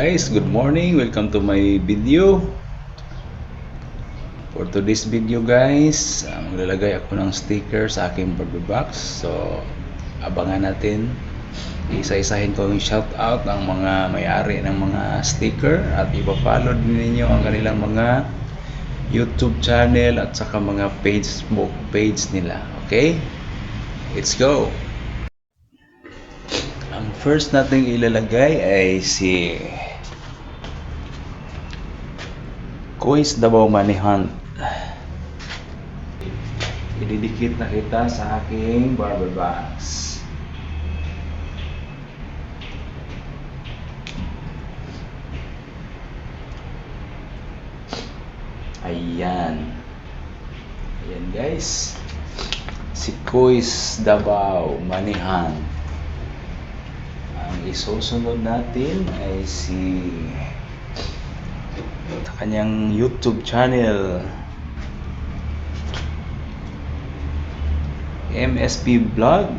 Guys, good morning. Welcome to my video. For today's video guys, maglalagay ako ng sticker sa aking barber box. So, abangan natin. Isa-isahin ko yung shoutout ng mga may-ari ng mga sticker at ipa-follow din ninyo ang kanilang mga YouTube channel at saka mga Facebook page nila. Okay? Let's go! Ang first nating ilalagay ay si Kuis Davao Money Hunt. Ididikit na kita sa aking barber box. Ayan. Ayan guys. Si Kuis Davao Money Hunt. Ang isusunod natin ay si kanyang YouTube channel MSP Vlog.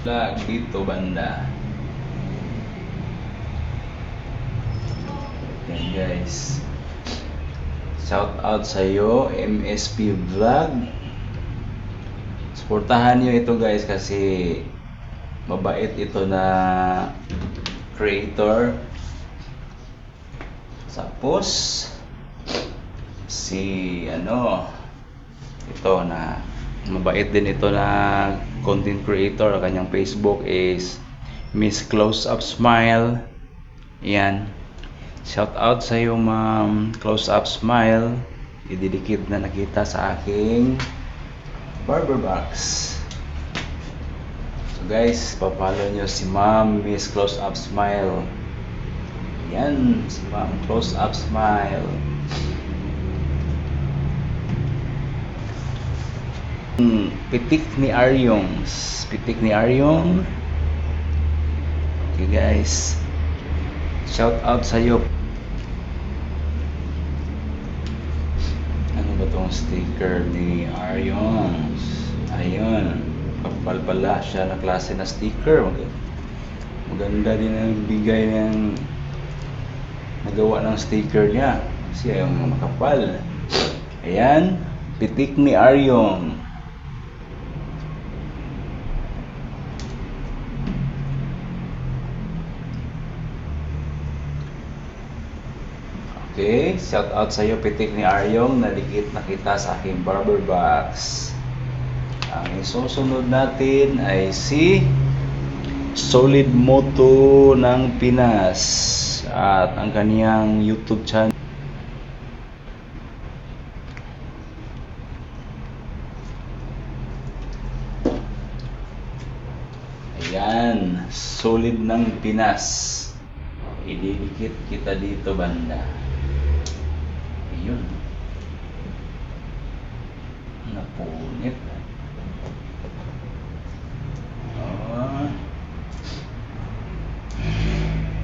Vlog dito banda. Yan guys. Shout out sa iyo MSP Vlog. Suportahan niyo ito guys kasi mabait ito na creator. Tapos si ito na mabait din ito na content creator. Kanyang Facebook is Miss Close Up Smile. Yan. Shout out sa iyo Ma'am Close Up Smile. Ididikit na nakita sa aking barber box. So guys, papalo nyo si Ma'am Miss Close Up Smile. Yan, si Ma'am Close Up Smile. Pitik ni Aryong. Pitik ni Aryong. Okay guys. Shout out sa iyo. Ano ba tong sticker ni Aryong? Ayun. Kapal pala siya na klase na sticker. Maganda din ang bigay ng nagawa ng sticker niya. Kasi yung makapal. Ayan. Pitik ni Aryong. Okay, shout out sa iyo Pitik ni Aryong, nadikit na kita sa aking barber box. Ang isusunod natin ay si Solid Moto ng Pinas at ang kaniyang YouTube channel. Ayan, Solid ng Pinas. Ididikit kita dito banda. Yun. Napunit.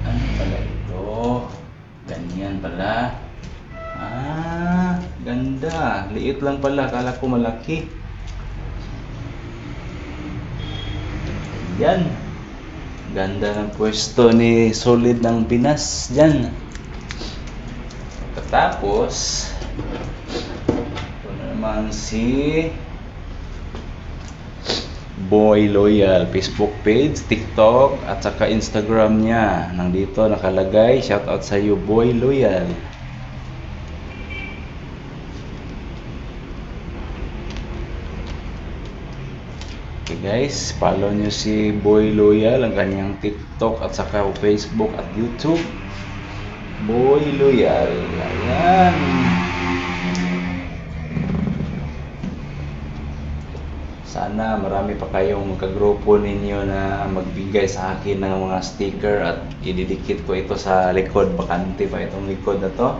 Ano pala ito? Ganyan pala. Ganda. Liit lang pala. Akala ko malaki. Yan. Ganda ng pwesto ni Solid ng Pinas. Yan. Tapos ito naman si Boy Loyal, Facebook page, TikTok at saka Instagram niya. Nandito nakalagay. Shout out sa iyo Boy Loyal. Okay guys, follow nyo si Boy Loyal, ang kanyang TikTok at saka Facebook at YouTube. Boy Loyal. Ayan. Sana marami pa kayong magkagrupo ninyo na magbigay sa akin ng mga sticker at ididikit ko ito sa likod. Bakante pa itong likod na to.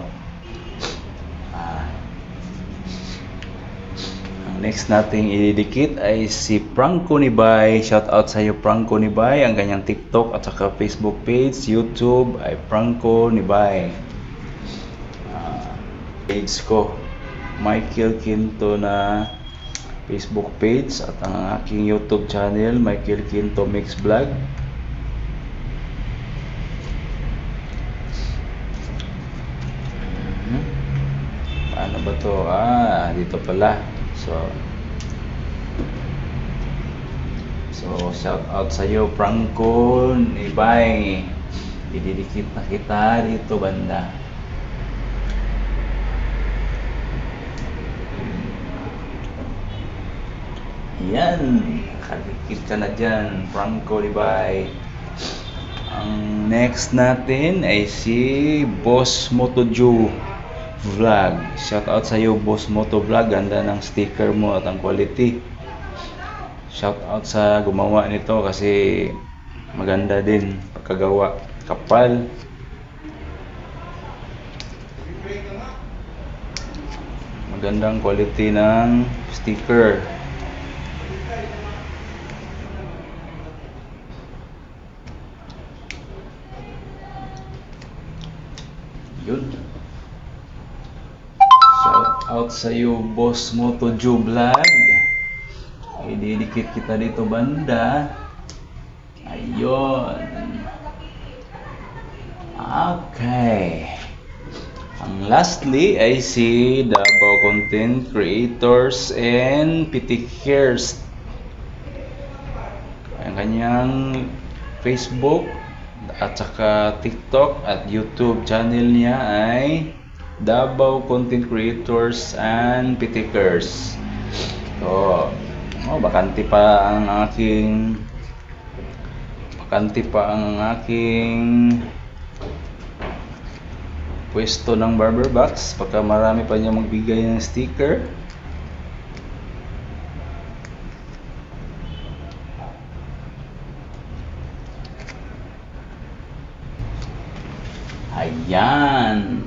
Ang Next nating ididikit ay si Franco Nibay. Shout out sa iyo Franco Nibay. Ang kanyang TikTok at saka Facebook page, YouTube ay Franco Nibay. Page ko, Michael Quinto na Facebook page, at ang aking YouTube channel, Michael Quinto Mix Vlog. Paano ba to? Dito pala. So shout out sa iyo Franco Nibay. Ididikit na kita dito banda. Yan, nakadikit ka na dyan, Franco Nibay. Ang next natin ay si Boss Motoju Vlog. Shout out sa iyo Boss Moto Vlog. Ganda ng sticker mo at ang quality. Shout out sa gumawa nito kasi maganda din pagkagawa. Kapal. Magandang quality ng sticker. Yun. Shout out sa iyo Boss Motoju Vlog. Ididikit kita dito banda. Ayun. Okay. Ang lastly ay si Davao Content Creators and Pitikers. Ang kanyang Facebook at saka TikTok at YouTube channel niya ay Davao Content Creators and Pitikers. So, bakante pa ang aking pwesto ng barber box. Pagka marami pa niya magbigay ng sticker. Ayan.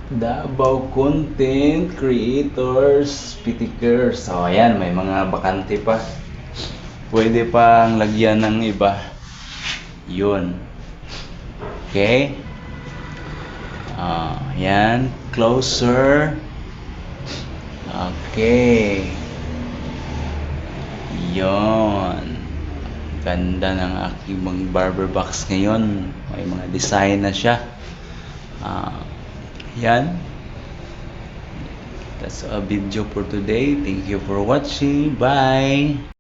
Davao Content Creators Pitikers. So ayan, may mga bakante pa. Pwede pang lagyan ng iba. Yun. Okay. Ayan. Closer. Okay. Yun. Ganda ng aking mga barber box ngayon. May mga design na siya. Yan. That's a video for today. Thank you for watching. Bye.